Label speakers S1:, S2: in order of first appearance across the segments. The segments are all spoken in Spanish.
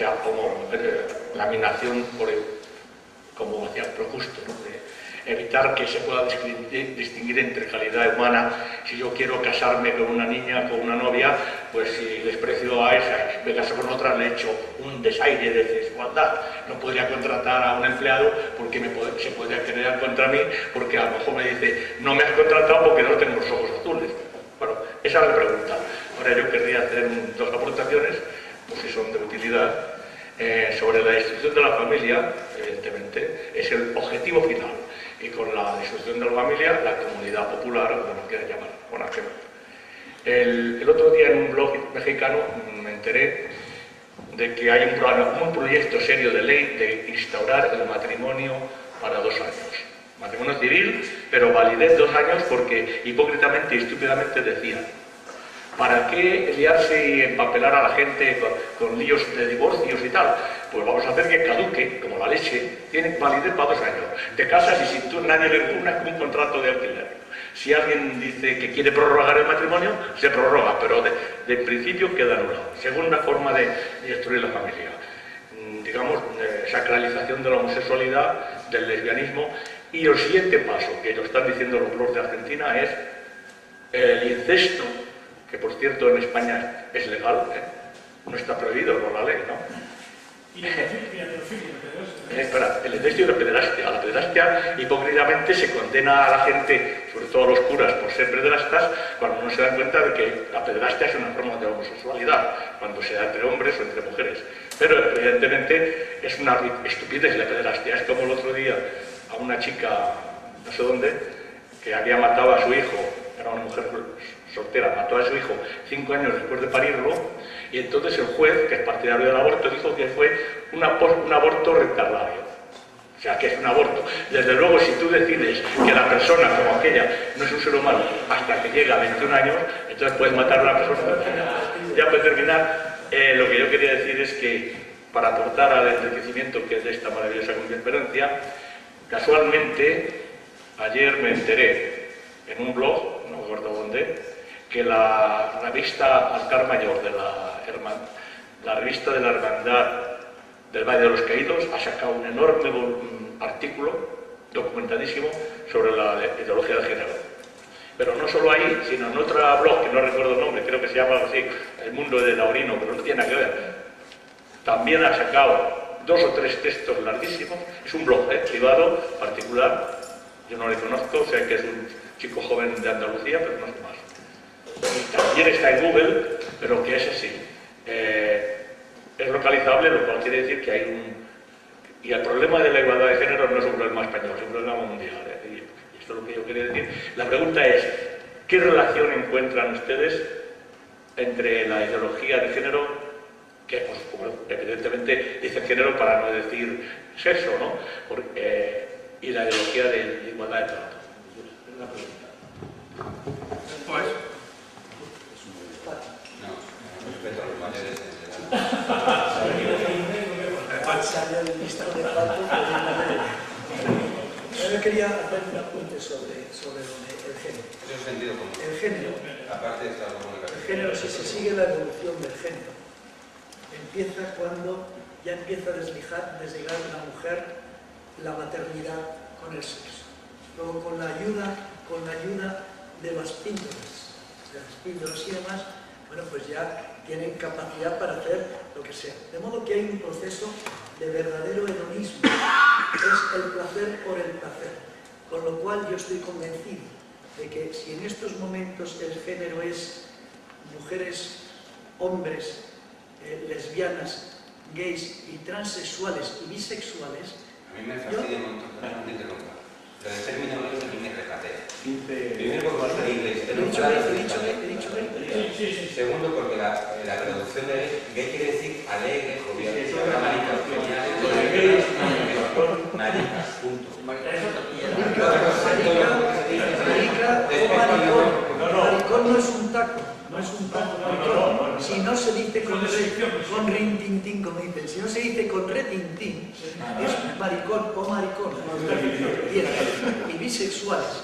S1: sea como laminación, como hacía Procusto, ¿no? Evitar que se pueda distinguir entre calidad humana. Si yo quiero casarme con una niña, con una novia, pues si desprecio a esa, me caso con otra, le echo un desaire de desigualdad. No podría contratar a un empleado porque se podría querer contra mí, porque a lo mejor me dice, no me has contratado porque no tengo los ojos azules. Bueno, esa es la pregunta. Ahora yo querría hacer dos aportaciones, pues si son de utilidad. Sobre la destrucción de la familia, evidentemente, es el objetivo final. Y con la destrucción de la familia, la comunidad popular, o como lo quieran llamar, por ejemplo. El otro día en un blog mexicano me enteré de que hay un proyecto serio de ley de instaurar el matrimonio para 2 años. Matrimonio civil, pero validez 2 años porque hipócritamente y estúpidamente decían: ¿para qué liarse y empapelar a la gente con líos de divorcios y tal? Pues vamos a hacer que caduque, como la leche, tiene validez para 2 años. Te casas y si tú nadie le impugna, es como un contrato de alquiler. Si alguien dice que quiere prorrogar el matrimonio, se prorroga, pero de principio queda anulado. Segunda forma de destruir la familia. Digamos, sacralización de la homosexualidad, del lesbianismo. Y el siguiente paso, que lo están diciendo los blogs de Argentina, es el incesto, que por cierto en España es legal, no está prohibido por la ley, ¿no?
S2: Y la pedofilia.
S1: Espera, el incesto y la pederastia. La pederastia, hipócritamente, se condena a la gente, sobre todo a los curas, por ser pederastas, cuando no se dan cuenta de que la pederastia es una forma de homosexualidad, cuando se da entre hombres o entre mujeres. Pero, evidentemente, es una estupidez la pederastia. Es como el otro día a una chica, no sé dónde, que había matado a su hijo, era una mujer soltera, mató a su hijo 5 años después de parirlo, y entonces el juez, que es partidario del aborto, dijo que fue un aborto retardario. O sea, que es un aborto. Desde luego, si tú decides que la persona como aquella no es un ser humano hasta que llega a 21 años, entonces puedes matar a una persona. Ya para terminar, lo que yo quería decir es que, para aportar al enriquecimiento que es de esta maravillosa conferencia, casualmente, ayer me enteré en un blog, no me acuerdo dónde, que la revista Altar Mayor de la revista de la Hermandad del Valle de los Caídos ha sacado un enorme artículo documentadísimo sobre la ideología de género. Pero no solo ahí, sino en otro blog, que no recuerdo el nombre, creo que se llama así, El Mundo de Laurino, pero no tiene nada que ver. También ha sacado 2 o 3 textos larguísimos. Es un blog privado, particular. Yo no le conozco, sé que es un chico joven de Andalucía, pero no sé más. Y también está en Google, pero que es así. Es localizable, lo cual quiere decir que hay un... Y el problema de la igualdad de género no es un problema español, es un problema mundial. Y esto es lo que yo quería decir. La pregunta es, ¿qué relación encuentran ustedes entre la ideología de género, que pues, evidentemente dicen género para no decir sexo, ¿no? Y la ideología de igualdad de trato? Es una pregunta.
S3: Pues...
S4: Yo quería hacer un apunte sobre el género. El género, el género, si se sigue la evolución del género, empieza cuando ya empieza a desligar la mujer la maternidad con el sexo. Luego con la ayuda de las píldoras, y demás, bueno, pues ya tienen capacidad para hacer lo que sea. De modo que hay un proceso de verdadero hedonismo, es el placer por el placer. Con lo cual yo estoy convencido de que si en estos momentos el género es mujeres, hombres, lesbianas, gays y transexuales y bisexuales...
S5: A mí me fastidia un montón, no te interrumpa. Lo del término medio a mí me recatea. Primero porque no es inglés.
S4: He dicho gay.
S5: Segundo porque la traducción de gay quiere decir alegre, jovial. Maricas, punto.
S4: Marica o maricón no es un taco, no es un taco maricón. Si no se dice con rintintín, como dicen, si no se dice con retintín, es maricón o maricón. Bien, y bisexuales.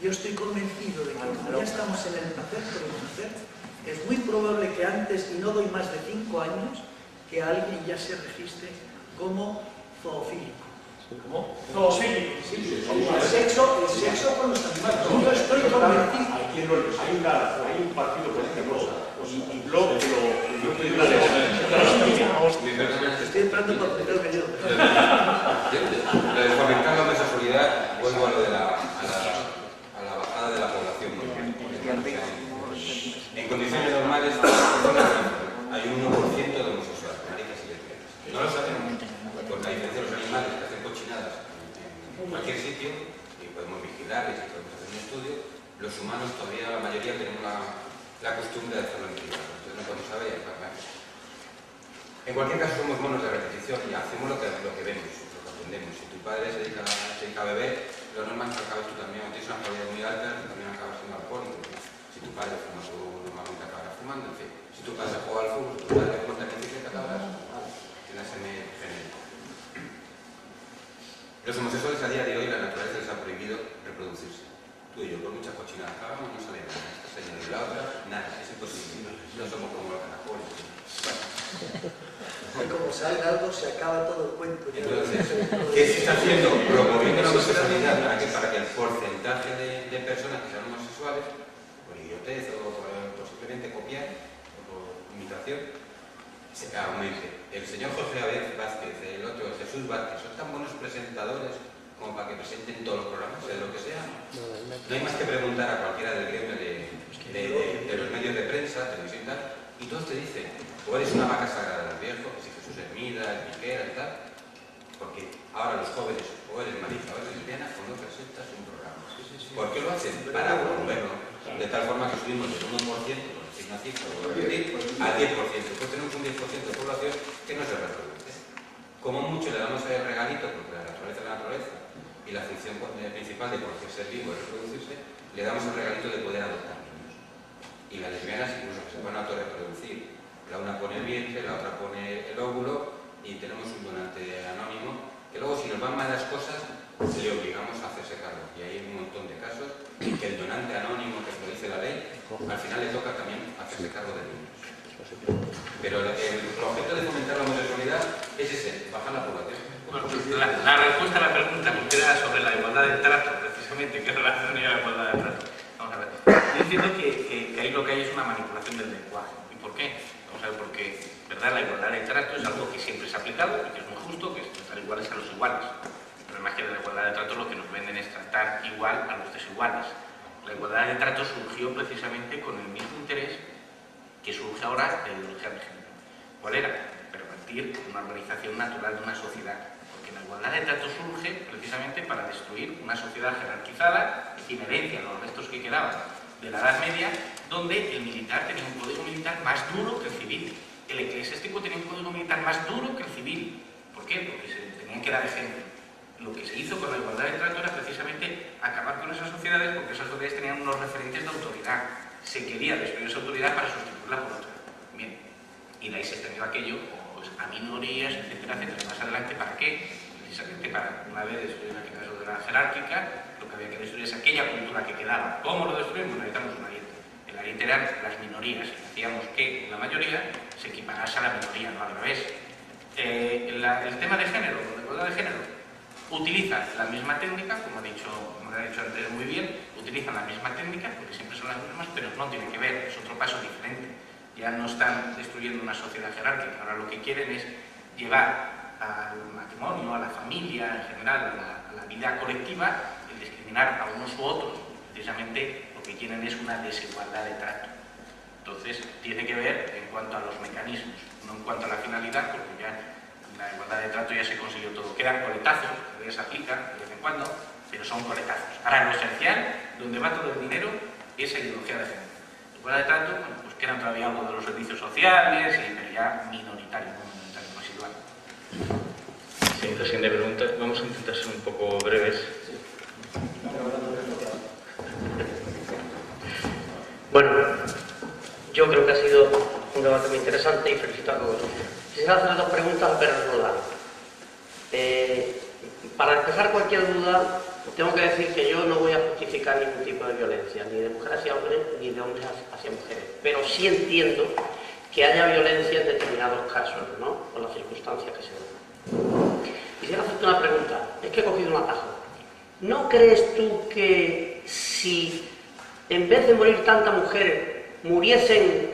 S4: Yo estoy convencido de que como ya estamos en el placer por el placer, es muy probable que antes, y no doy más de 5 años, que alguien ya se registre como zoofílico.
S3: ¿Cómo? Zoofílico.
S4: Sí, el sexo con los animales. Yo estoy convencido.
S2: Hay un partido político y Bloc lo que una
S4: Estoy entrando por el medio.
S5: Lo de fomentar la homosexualidad, vuelvo a lo de la bajada de la población. En condiciones normales hay un 1% de homosexuales, maricas y lesbianas. No lo sabemos, porque a diferencia de los animales que hacen cochinadas en cualquier sitio, y podemos vigilarles y podemos hacer un estudio, los humanos todavía, la mayoría, tenemos la costumbre de hacerlo en privado. Entonces no podemos saber y hablar. En cualquier caso somos monos de repetición y hacemos lo que vemos, lo que aprendemos. Si tu padre se dedica a beber, lo normal es que acabes tú también, o tienes una probabilidad muy alta, también acabas siendo alcohólico. Si tu padre fuma, tú normalmente acabarás fumando, en fin. Si tu padre juega al fútbol, si tu padre monta en bicicleta, acabarás en la genética. Los homosexuales a día de hoy, la naturaleza les ha prohibido reproducirse. Tú y yo, por muchas cochinadas que hagamos, no sale nada. Esta señora y la otra, nada, es imposible. No somos como los caracoles.
S4: Y como salga algo, se acaba todo el cuento.
S5: Entonces, ¿qué se está haciendo? Promoviendo la homosexualidad para que el porcentaje de personas que sean homosexuales, por idiotez o por simplemente copiar, o por imitación, se aumente. El señor José Vázquez, el otro, Jesús Vázquez, son tan buenos presentadores como para que presenten todos los programas, de lo que sea. No hay más que preguntar a cualquiera del gremio de los medios de prensa, televisión y tal, y todos te dicen, o eres una vaca sagrada del viejo, que si Jesús Hermida, el Piquera y tal, porque ahora los jóvenes, o eres marica o eres lesbiana, o no presentas un programa. ¿Por qué lo hacen? Para promoverlo, de tal forma que subimos del 1%, por decir una cifra, al 10%. Pues tenemos un 10% de población que no se reproduce. Como mucho le damos el regalito, porque la naturaleza es la naturaleza, y la función principal de cualquier ser vivo es reproducirse, le damos el regalito de poder adoptar niños. Y las lesbianas incluso que se van a autorreproducir. La una pone el vientre, la otra pone el óvulo, y tenemos un donante anónimo, que luego si nos van mal las cosas, le obligamos a hacerse cargo. Y hay un montón de casos que el donante anónimo, que lo dice la ley, al final le toca también hacerse cargo de niños. Pero el objeto de fomentar la homosexualidad es ese, bajar la población.
S1: Bueno, la respuesta a la pregunta que era sobre la igualdad de trato, precisamente, ¿qué relación hay a la igualdad de trato? Vamos a ver. Yo entiendo que ahí lo que hay es una manipulación del lenguaje. ¿Y por qué? Vamos a ver, porque, ¿verdad? La igualdad de trato es algo que siempre se ha aplicado y que es muy justo, que es tratar iguales a los iguales. Pero más que de la igualdad de trato, lo que nos venden es tratar igual a los desiguales. La igualdad de trato surgió precisamente con el mismo interés que surge ahora de la ideología de género. ¿Cuál era? Pervertir una organización natural de una sociedad. Porque la igualdad de trato surge precisamente para destruir una sociedad jerarquizada y tiene herencia, los restos que quedaban de la Edad Media, donde el militar tenía un código militar más duro que el civil. El eclesiástico tenía un código militar más duro que el civil. ¿Por qué? Porque se tenían que dar ejemplo. Lo que se hizo con la igualdad de trato era precisamente acabar con esas sociedades, porque esas sociedades tenían unos referentes de autoridad. Se quería destruir esa autoridad para sustituirla por otra. Bien, y de ahí se extendió aquello pues, a minorías, etcétera, etcétera. Más adelante, ¿para qué? Precisamente para, una vez destruir aquel caso de la jerárquica, lo que había que destruir es aquella cultura que quedaba. ¿Cómo lo destruimos? Necesitamos una élite. En la élite eran las minorías. Decíamos que la mayoría se equiparase a la minoría, no al revés. El tema de género, la igualdad de género, utilizan la misma técnica, como ha dicho antes muy bien, utilizan la misma técnica, porque siempre son las mismas, pero no tiene que ver, es otro paso diferente. Ya no están destruyendo una sociedad jerárquica, ahora lo que quieren es llevar al matrimonio, a la familia, en general, a la vida colectiva, el discriminar a unos u otros. Precisamente lo que quieren es una desigualdad de trato. Entonces, tiene que ver en cuanto a los mecanismos, no en cuanto a la finalidad, porque ya la igualdad de trato ya se consiguió todo. Quedan coletazos, que se aplican de vez en cuando, pero son coletazos. Ahora, lo esencial, donde va todo el dinero, es la ideología de género. La igualdad de trato, bueno, pues quedan todavía algo de los servicios sociales, pero ya minoritario, residual.
S6: Sí, la siguiente pregunta. Vamos a intentar ser un poco breves.
S7: Bueno, yo creo que ha sido un debate muy interesante y felicito a todos. Quisiera hacer dos preguntas a Pérez Roldán. Para despejar cualquier duda, tengo que decir que yo no voy a justificar ningún tipo de violencia, ni de mujeres hacia hombres, ni de hombres hacia mujeres. Pero sí entiendo que haya violencia en determinados casos, ¿no? Por las circunstancias que se dan. Quisiera hacerte una pregunta, es que he cogido un atajo. ¿No crees tú que si en vez de morir tantas mujeres muriesen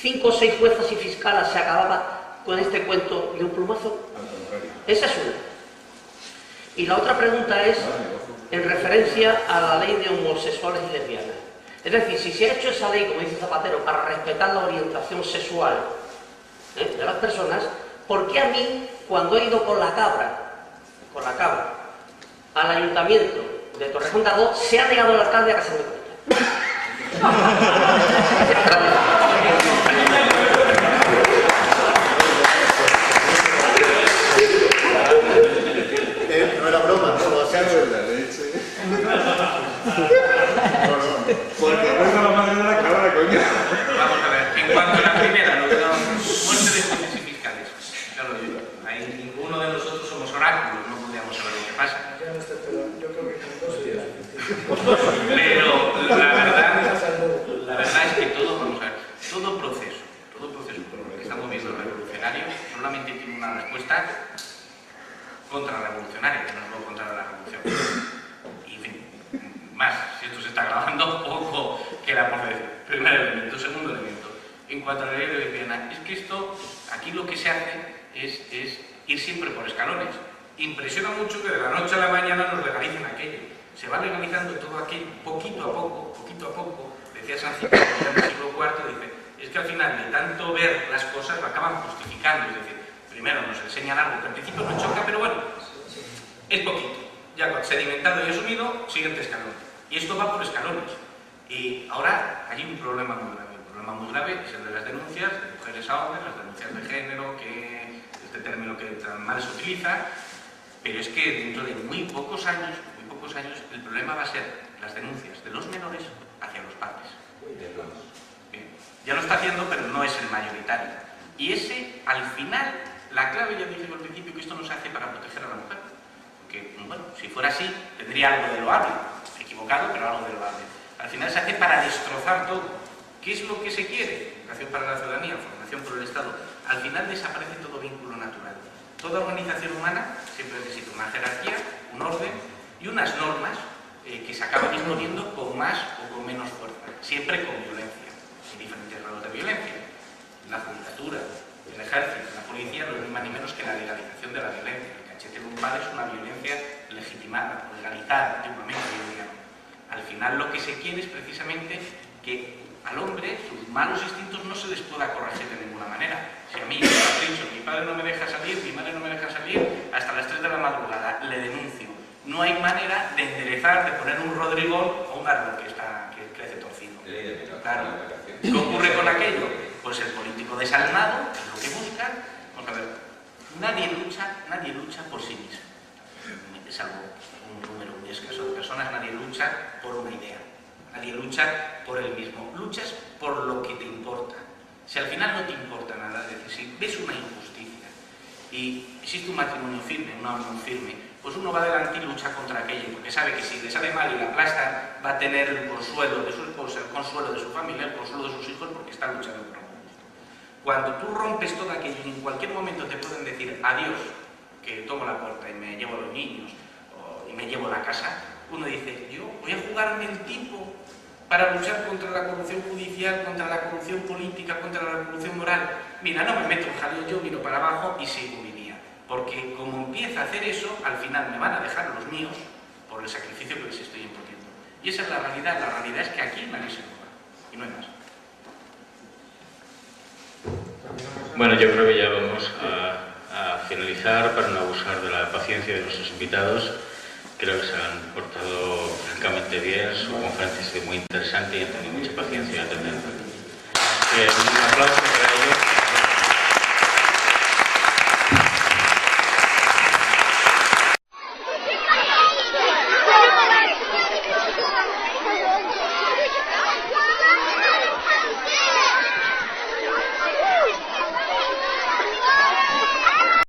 S7: 5 o 6 juezas y fiscalas, se acababa con este cuento de un plumazo? Esa es una. Y la otra pregunta es en referencia a la ley de homosexuales y lesbianas. Es decir, si se ha hecho esa ley, como dice Zapatero, para respetar la orientación sexual de las personas, ¿por qué a mí, cuando he ido con la cabra, al ayuntamiento de Torrejón de Ardoz, se ha negado el alcalde a casarme con ella?
S2: No era broma, no lo has hecho. Porque no es la madre de la cabra, coño.
S5: Vamos a ver, en cuanto a la primera, lo de la muerte de jueces y fiscales, ya lo digo, ahí ninguno de nosotros somos oráculos, no podíamos saber lo que pasa.
S4: Ya no está, pero yo creo que con 2 días.
S5: Pero la verdad es que todo, vamos a ver, todo proceso como lo que estamos viendo revolucionario, solamente tiene una respuesta contrarrevolucionaria, que no es lo contra la revolución. Y en fin, más, si esto se está grabando, poco queda por decir. Primer elemento. Segundo elemento. En cuanto a la ley de lesbiana, es que esto, aquí lo que se hace es ir siempre por escalones. Impresiona mucho que de la noche a la mañana nos legalicen aquello. Se va legalizando todo aquello poquito a poco. Decía San Cipriano en el siglo IV, dice, es que al final de tanto ver las cosas lo acaban justificando. Es decir, primero nos enseñan algo que al principio nos choca, pero bueno, es poquito. Ya sedimentado y asumido, siguiente escalón. Y esto va por escalones. Y ahora hay un problema muy grave. Un problema muy grave es el de las denuncias de mujeres a hombres, las denuncias de género, que este término que tan mal se utiliza, pero es que dentro de muy pocos años, el problema va a ser las denuncias de los menores hacia los padres. Bien, ya lo está haciendo, pero no es el mayoritario. Y ese, al final, la clave, ya dije al principio, que esto no se hace para proteger a la mujer. Porque, bueno, si fuera así, tendría algo de loable. Equivocado, pero algo de loable. Al final se hace para destrozar todo. ¿Qué es lo que se quiere? Educación para la ciudadanía, formación por el Estado. Al final desaparece todo vínculo natural. Toda organización humana siempre necesita una jerarquía, un orden y unas normas que se acaban imponiendo con más o con menos fuerza. Siempre con violencia. Hay diferentes grados de violencia. La judicatura, el ejército, la policía, no es ni más ni menos que la legalización de la violencia. El cachete lumpal es una violencia legitimada, legalizada, antiguamente, digamos. Al final lo que se quiere es precisamente que al hombre sus malos instintos no se les pueda corregir de ninguna manera. Si a mí, mi padre no me deja salir, mi madre no me deja salir, hasta las 3 de la madrugada le denuncio. No hay manera de enderezar, de poner un rodrigón o un árbol que crece torcido. Claro. ¿Qué ocurre con aquello? Pues el político desalmado, que es lo que busca. Vamos a ver, nadie lucha por sí mismo. Salvo un número muy escaso de personas, nadie lucha por una idea. Nadie lucha por él mismo. Luchas por lo que te importa. Si al final no te importa nada, es decir, si ves una injusticia y existe un matrimonio firme, una unión firme, pues uno va adelante y lucha contra aquello, porque sabe que si le sale mal y la aplastan, va a tener el consuelo de su esposa, el consuelo de su familia, el consuelo de sus hijos, porque está luchando por un gusto. Cuando tú rompes todo aquello y en cualquier momento te pueden decir adiós, que tomo la puerta y me llevo a los niños y me llevo a la casa, uno dice, yo voy a jugarme el tipo para luchar contra la corrupción judicial, contra la corrupción política, contra la corrupción moral. Mira, no me meto en jaleo, yo miro para abajo y sigo mi día. Porque como empieza a hacer eso, al final me van a dejar los míos por el sacrificio que les estoy imponiendo. Y esa es la realidad. La realidad es que aquí nadie se roba. Y no hay más.
S6: Bueno, yo creo que ya vamos a finalizar para no abusar de la paciencia de nuestros invitados. Creo que se han portado francamente bien, su conferencia ha sido muy interesante y han tenido mucha paciencia y atención. Un aplauso.